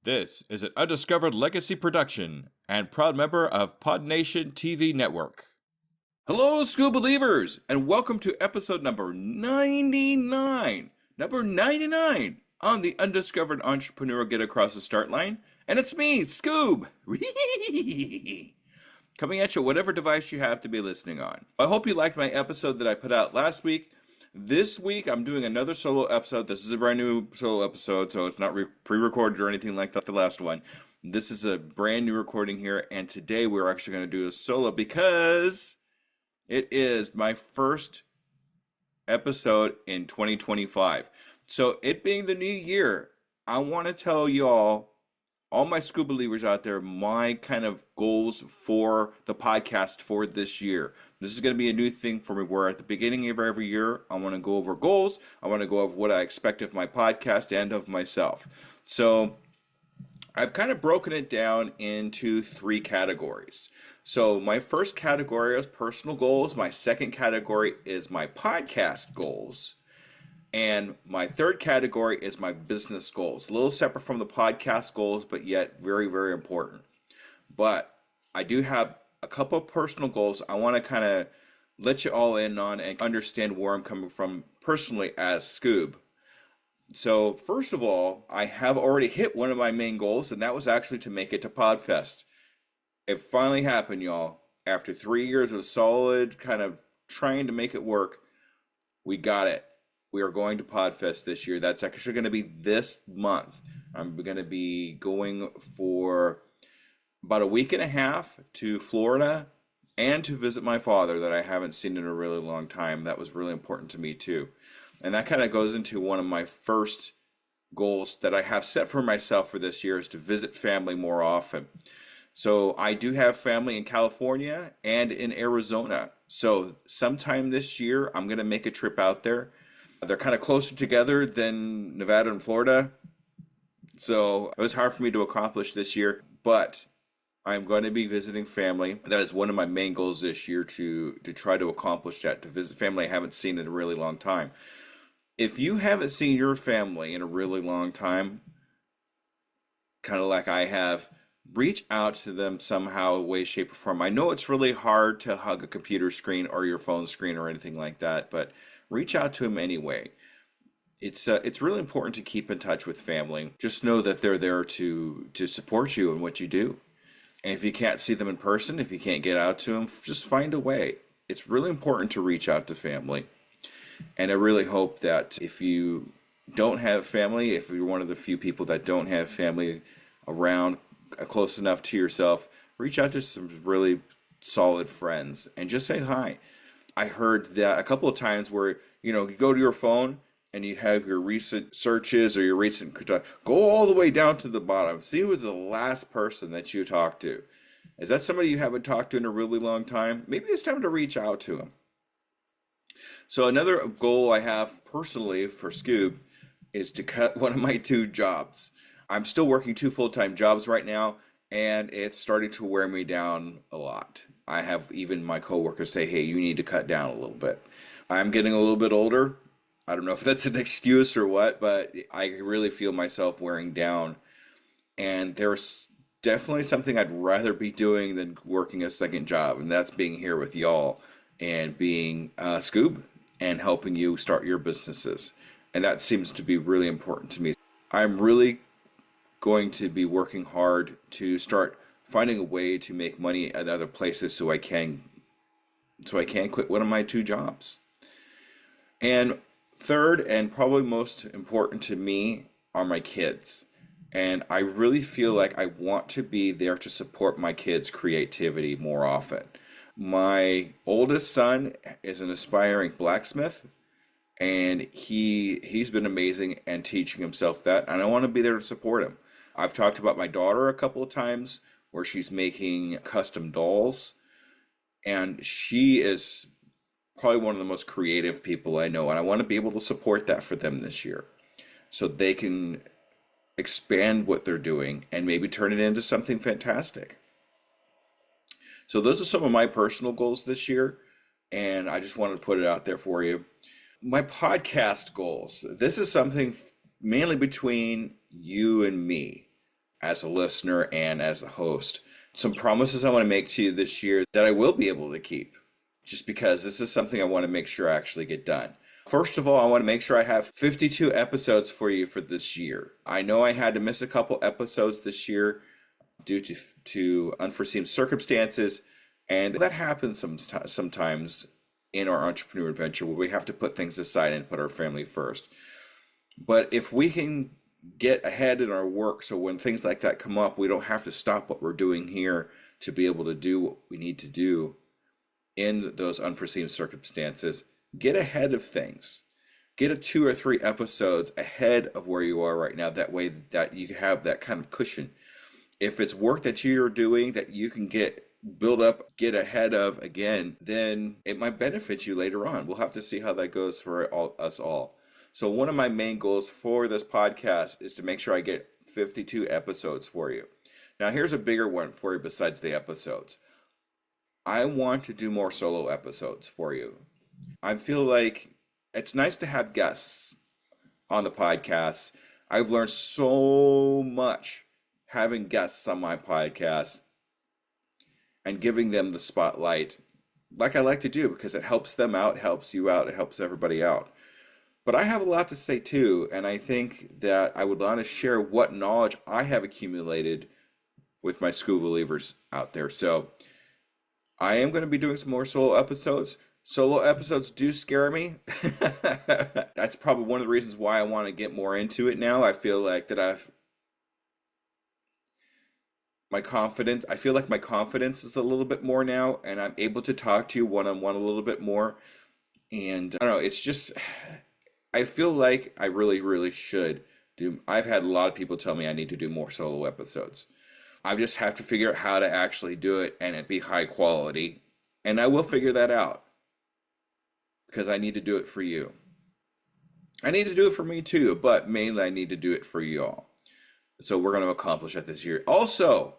This is an Undiscovered Legacy production and proud member of PodNation TV network. Hello, Skoob believers, and welcome to episode number 99. Number 99 on the Undiscovered Entrepreneur Get Across the Start Line. And it's me, Skoob. Coming at you, whatever device you have to be listening on. I hope you liked my episode that I put out last week. This week, I'm doing another solo episode. This is a brand new solo episode, so it's not pre-recorded or anything like the last one. This is a brand new recording here, and today we're actually going to do a solo because it is my first episode in 2025. So it being the new year, I want to tell y'all, all my Skoob believers out there, my kind of goals for the podcast for this year. This is going to be a new thing for me where at the beginning of every year, I want to go over goals. I want to go over what I expect of my podcast and of myself. So I've kind of broken it down into three categories. So my first category is personal goals. My second category is my podcast goals. And my third category is my business goals. A little separate from the podcast goals, but yet very, very important. But I do have a couple of personal goals I want to kind of let you all in on and understand where I'm coming from personally as Skoob. So first of all, I have already hit one of my main goals, and that was actually to make it to PodFest. It finally happened, y'all. After 3 years of solid kind of trying to make it work, we got it. We are going to PodFest this year. That's actually going to be this month. I'm going to be going for about a week and a half to Florida and to visit my father that I haven't seen in a really long time. That was really important to me too. And that kind of goes into one of my first goals that I have set for myself for this year is to visit family more often. So I do have family in California and in Arizona. So sometime this year, I'm going to make a trip out there. They're kind of closer together than Nevada and Florida. So it was hard for me to accomplish this year, but I'm going to be visiting family. That is one of my main goals this year to try to accomplish that, to visit family I haven't seen in a really long time. If you haven't seen your family in a really long time, kind of like I have, reach out to them somehow, way, shape, or form. I know it's really hard to hug a computer screen or your phone screen or anything like that, but reach out to them anyway. It's really important to keep in touch with family. Just know that they're there to support you in what you do. And if you can't see them in person, if you can't get out to them, just find a way. It's really important to reach out to family. And I really hope that if you don't have family, if you're one of the few people that don't have family around close enough to yourself, reach out to some really solid friends and just say hi. I heard that a couple of times where, you go to your phone and you have your recent searches or your recent, go all the way down to the bottom. See who was the last person that you talked to. Is that somebody you haven't talked to in a really long time? Maybe it's time to reach out to them. So another goal I have personally for Skoob is to cut one of my 2 jobs. I'm still working 2 full-time jobs right now, and it's starting to wear me down a lot. I have even my coworkers say, hey, you need to cut down a little bit. I'm getting a little bit older. I don't know if that's an excuse or what, but I really feel myself wearing down. And there's definitely something I'd rather be doing than working a second job, and that's being here with y'all and being Skoob and helping you start your businesses. And that seems to be really important to me. I'm really going to be working hard to start finding a way to make money at other places so I can quit one of my 2 jobs. And third, and probably most important to me, are my kids. And I really feel like I want to be there to support my kids' creativity more often. My oldest son is an aspiring blacksmith, and he's been amazing and teaching himself that, and I want to be there to support him. I've talked about my daughter a couple of times where she's making custom dolls, and she is probably one of the most creative people I know, and I want to be able to support that for them this year so they can expand what they're doing and maybe turn it into something fantastic. So those are some of my personal goals this year, and I just wanted to put it out there for you. My podcast goals. This is something mainly between you and me. as a listener and as a host. Some promises I want to make to you this year that I will be able to keep, just because this is something I want to make sure I actually get done. First of all, I want to make sure I have 52 episodes for you for this year. I know I had to miss a couple episodes this year due to unforeseen circumstances, and that happens sometimes in our entrepreneur adventure where we have to put things aside and put our family first. But if we can get ahead in our work, so when things like that come up, we don't have to stop what we're doing here to be able to do what we need to do in those unforeseen circumstances. Get ahead of things. Get a 2 or 3 episodes ahead of where you are right now. That way that you have that kind of cushion. If it's work that you're doing that you can build up, get ahead of again, then it might benefit you later on. We'll have to see how that goes for us all. So one of my main goals for this podcast is to make sure I get 52 episodes for you. Now here's a bigger one for you besides the episodes. I want to do more solo episodes for you. I feel like it's nice to have guests on the podcast. I've learned so much having guests on my podcast and giving them the spotlight like I like to do, because it helps them out, it helps you out, it helps everybody out. But I have a lot to say too, and I think that I would want to share what knowledge I have accumulated with my Skoob believers out there. So I am going to be doing some more solo episodes. Solo episodes do scare me. That's probably one of the reasons why I want to get more into it now. I feel like that I feel like my confidence is a little bit more now, and I'm able to talk to you one-on-one a little bit more. And I don't know, it's just, I feel like I really, really should do. I've had a lot of people tell me I need to do more solo episodes. I just have to figure out how to actually do it and it be high quality. And I will figure that out, because I need to do it for you. I need to do it for me too, but mainly I need to do it for you all. So we're going to accomplish that this year. Also,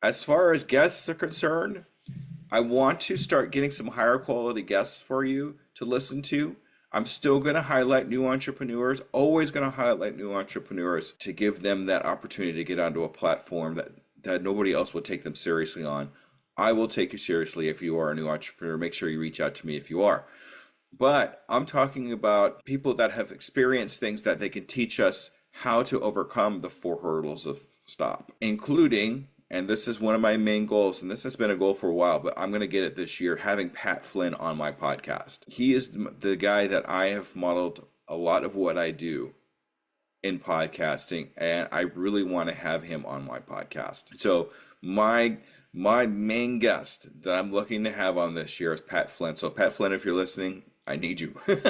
as far as guests are concerned, I want to start getting some higher quality guests for you to listen to. I'm still going to highlight new entrepreneurs, always going to highlight new entrepreneurs to give them that opportunity to get onto a platform that nobody else will take them seriously on. I will take you seriously if you are a new entrepreneur. Make sure you reach out to me if you are. But I'm talking about people that have experienced things that they can teach us how to overcome the 4 hurdles of stop, including, and this is one of my main goals, and this has been a goal for a while, but I'm going to get it this year, having Pat Flynn on my podcast. He is the guy that I have modeled a lot of what I do in podcasting, and I really want to have him on my podcast. So my main guest that I'm looking to have on this year is Pat Flynn. So Pat Flynn, if you're listening, I need you. We're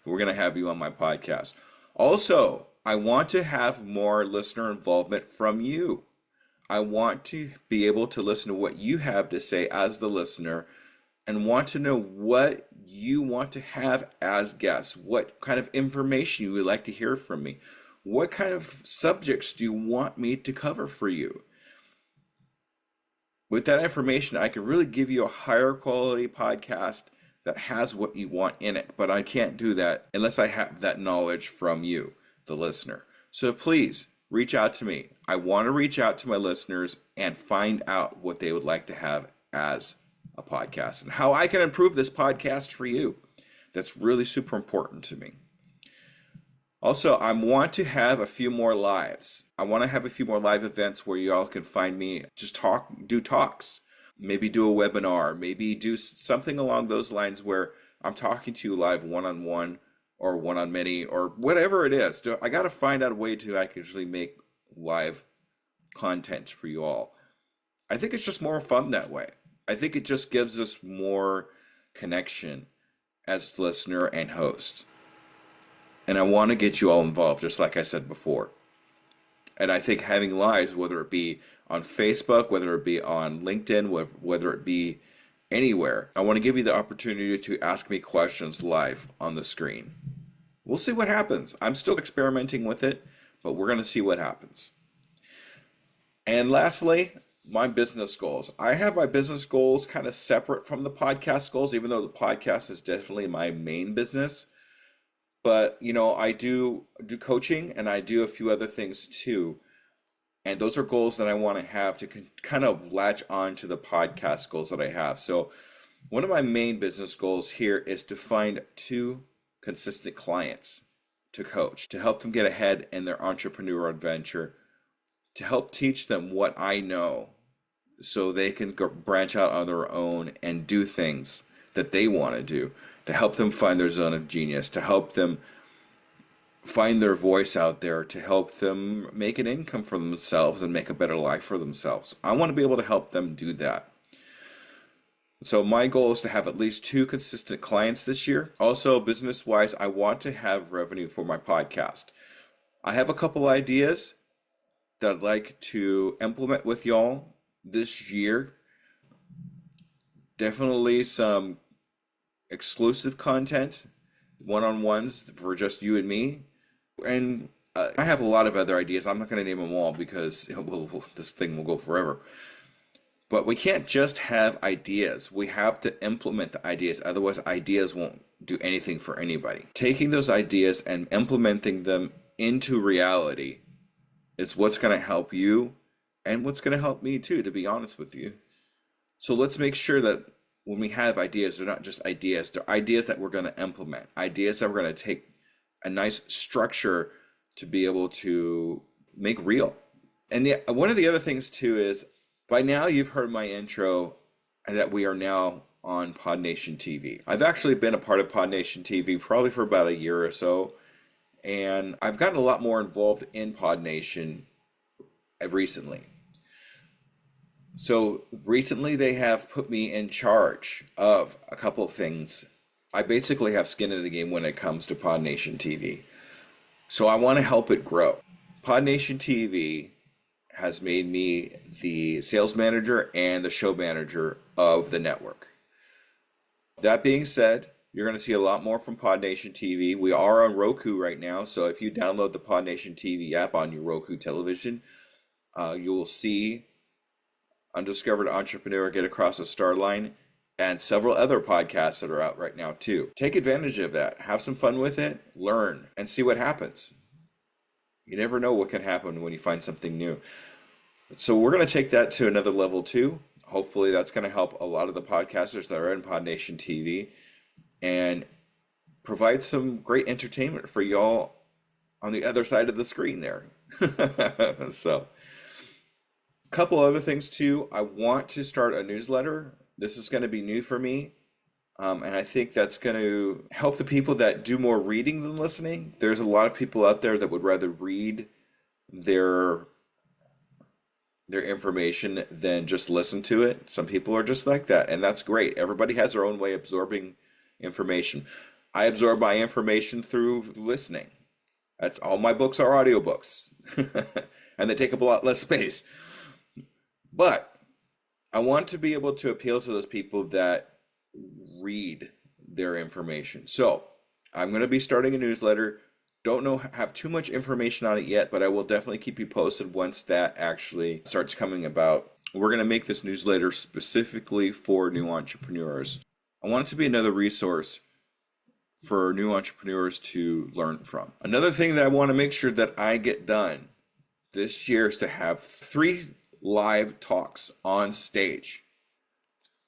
going to have you on my podcast. Also, I want to have more listener involvement from you. I want to be able to listen to what you have to say as the listener, and want to know what you want to have as guests. What kind of information you would like to hear from me. What kind of subjects do you want me to cover for you? With that information, I can really give you a higher quality podcast that has what you want in it. But I can't do that unless I have that knowledge from you, the listener. So please reach out to me. I want to reach out to my listeners and find out what they would like to have as a podcast and how I can improve this podcast for you. That's really super important to me. Also, I want to have a few more lives. I want to have a few more live events where you all can find me, just do talks. Maybe do a webinar, maybe do something along those lines where I'm talking to you live one-on-one or one-on-many or whatever it is. I got to find out a way to actually make live content for you all. I think it's just more fun that way. I think it just gives us more connection as listener and host. And I want to get you all involved, just like I said before. And I think having lives, whether it be on Facebook, whether it be on LinkedIn, whether it be anywhere, I want to give you the opportunity to ask me questions live on the screen. We'll see what happens. I'm still experimenting with it, but we're going to see what happens. And lastly, my business goals. I have my business goals kind of separate from the podcast goals, even though the podcast is definitely my main business. But, I do coaching, and I do a few other things too. And those are goals that I want to have to kind of latch on to the podcast goals that I have. So one of my main business goals here is to find 2 consistent clients to coach, to help them get ahead in their entrepreneurial adventure, to help teach them what I know so they can go branch out on their own and do things that they want to do, to help them find their zone of genius, to help them find their voice out there, to help them make an income for themselves and make a better life for themselves. I want to be able to help them do that. So my goal is to have at least 2 consistent clients this year. Also, business-wise, I want to have revenue for my podcast. I have a couple ideas that I'd like to implement with y'all this year. Definitely some exclusive content, one-on-ones for just you and me. And I have a lot of other ideas. I'm not going to name them all because this thing will go forever. But we can't just have ideas. We have to implement the ideas. Otherwise, ideas won't do anything for anybody. Taking those ideas and implementing them into reality is what's going to help you and what's going to help me too, to be honest with you. So let's make sure that when we have ideas, they're not just ideas. They're ideas that we're going to implement, ideas that we're going to take a nice structure to be able to make real. And one of the other things too is, by now you've heard my intro that we are now on PodNation TV. I've actually been a part of PodNation TV probably for about a year or so, and I've gotten a lot more involved in PodNation recently. So recently they have put me in charge of a couple of things. I basically have skin in the game when it comes to PodNation TV. So I want to help it grow. PodNation TV has made me the sales manager and the show manager of the network. That being said, you're going to see a lot more from PodNation TV. We are on Roku right now, so if you download the PodNation TV app on your Roku television, you will see Undiscovered Entrepreneur, Get Across the Star Line, and several other podcasts that are out right now too. Take advantage of that. Have some fun with it, learn, and see what happens. You never know what can happen when you find something new. So we're going to take that to another level too. Hopefully that's going to help a lot of the podcasters that are in PodNation TV and provide some great entertainment for y'all on the other side of the screen there. So a couple other things too. I want to start a newsletter. This is going to be new for me. And I think that's going to help the people that do more reading than listening. There's a lot of people out there that would rather read their information than just listen to it. Some people are just like that, and that's great. Everybody has their own way of absorbing information. I absorb my information through listening. That's all my books are audiobooks, and they take up a lot less space. But I want to be able to appeal to those people that read their information. So I'm going to be starting a newsletter. Don't know, have too much information on it yet, but I will definitely keep you posted once that actually starts coming about. We're going to make this newsletter specifically for new entrepreneurs. I want it to be another resource for new entrepreneurs to learn from. Another thing that I want to make sure that I get done this year is to have 3 live talks on stage.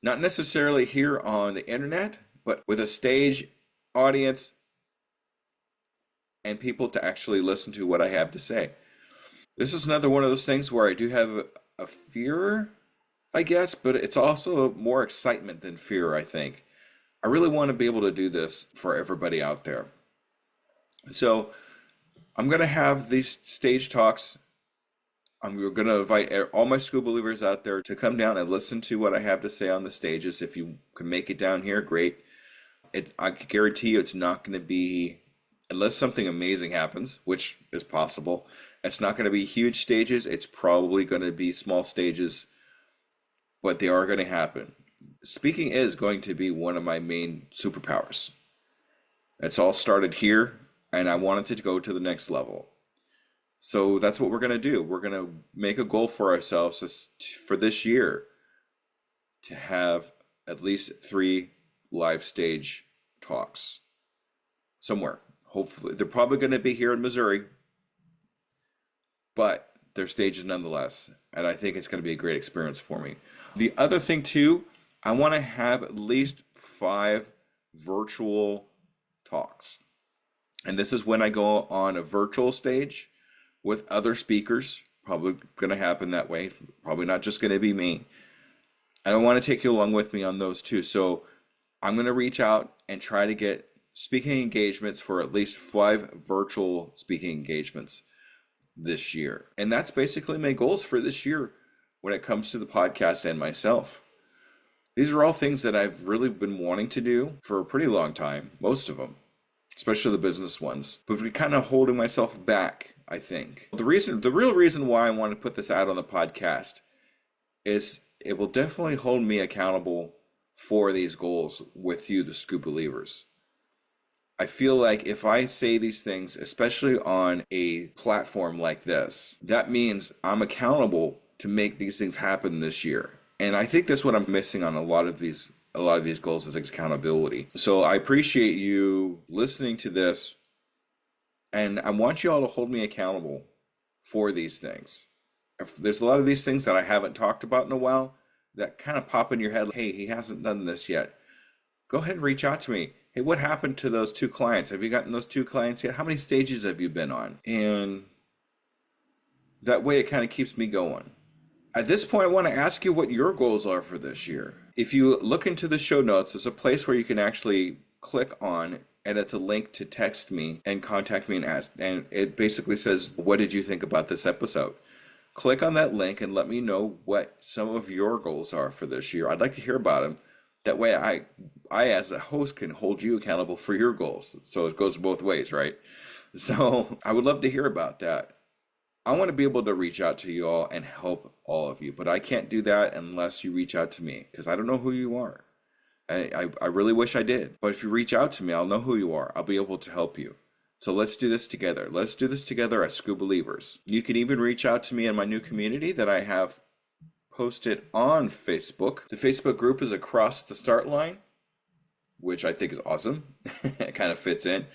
Not necessarily here on the internet, but with a stage audience and people to actually listen to what I have to say. This is another one of those things where I do have a fear, I guess, but it's also more excitement than fear, I think. I really want to be able to do this for everybody out there. So I'm going to have these stage talks. I'm going to invite all my Skoob believers out there to come down and listen to what I have to say on the stages. If you can make it down here, great. I guarantee you it's not going to be, unless something amazing happens, which is possible, it's not going to be huge stages. It's probably going to be small stages, but they are going to happen. Speaking is going to be one of my main superpowers. It's all started here, and I wanted to go to the next level. So that's what we're going to do. We're going to make a goal for ourselves for this year to have at least 3 live stage talks somewhere. Hopefully, they're probably going to be here in Missouri, but their stages nonetheless. And I think it's going to be a great experience for me. The other thing too, I want to have at least 5 virtual talks. And this is when I go on a virtual stage with other speakers. Probably going to happen that way. Probably not just going to be me. And I want to take you along with me on those too. So I'm going to reach out and try to get speaking engagements for at least 5 virtual speaking engagements this year. And that's basically my goals for this year when it comes to the podcast and myself. These are all things that I've really been wanting to do for a pretty long time, most of them, especially the business ones, but we're kind of holding myself back, I think. The real reason why I want to put this out on the podcast is it will definitely hold me accountable for these goals with you, the Skoob believers. I feel like if I say these things, especially on a platform like this, that means I'm accountable to make these things happen this year. And I think that's what I'm missing on a lot of these goals is accountability. So I appreciate you listening to this, and I want you all to hold me accountable for these things. If there's a lot of these things that I haven't talked about in a while that kind of pop in your head, hey, he hasn't done this yet. Go ahead and reach out to me. Hey, what happened to those 2 clients? Have you gotten those 2 clients yet? How many stages have you been on? And that way it kind of keeps me going. At this point, I want to ask you what your goals are for this year. If you look into the show notes, there's a place where you can actually click on, and it's a link to text me and contact me and ask. And it basically says, what did you think about this episode? Click on that link and let me know what some of your goals are for this year. I'd like to hear about them. That way I as a host can hold you accountable for your goals. So it goes both ways, right? So I would love to hear about that. I want to be able to reach out to you all and help all of you, but I can't do that unless you reach out to me because I don't know who you are. I really wish I did, but if you reach out to me, I'll know who you are. I'll be able to help you. So let's do this together. Let's do this together as Skoob believers. You can even reach out to me in my new community that I have posted on Facebook. The Facebook group is Across the Start Line, which I think is awesome. It kind of fits in.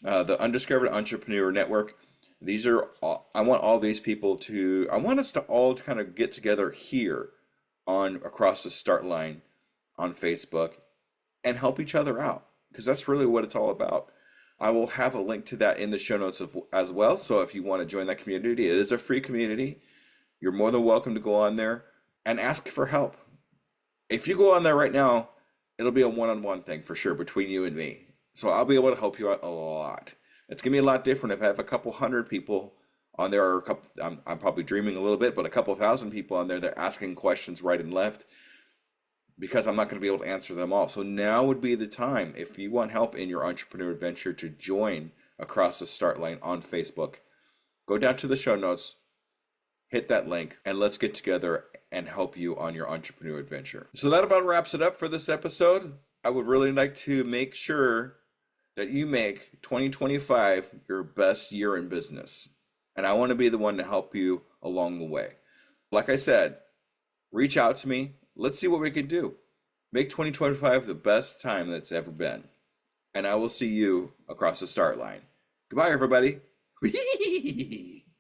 The Undiscovered Entrepreneur Network. These are all, I want us to all kind of get together here on Across the Start Line on Facebook and help each other out, because that's really what it's all about. I will have a link to that in the show notes as well. So if you want to join that community, it is a free community. You're more than welcome to go on there and ask for help. If you go on there right now, it'll be a one-on-one thing for sure between you and me. So I'll be able to help you out a lot. It's going to be a lot different if I have a couple hundred people on there, or I'm probably dreaming a little bit, but a couple thousand people on there, they're asking questions right and left, because I'm not going to be able to answer them all. So now would be the time, if you want help in your entrepreneur adventure, to join Across the Start Line on Facebook. Go down to the show notes, hit that link, and let's get together and help you on your entrepreneur adventure. So that about wraps it up for this episode. I would really like to make sure that you make 2025 your best year in business. And I want to be the one to help you along the way. Like I said, reach out to me. Let's see what we can do. Make 2025 the best time that's ever been. And I will see you across the start line. Goodbye, everybody.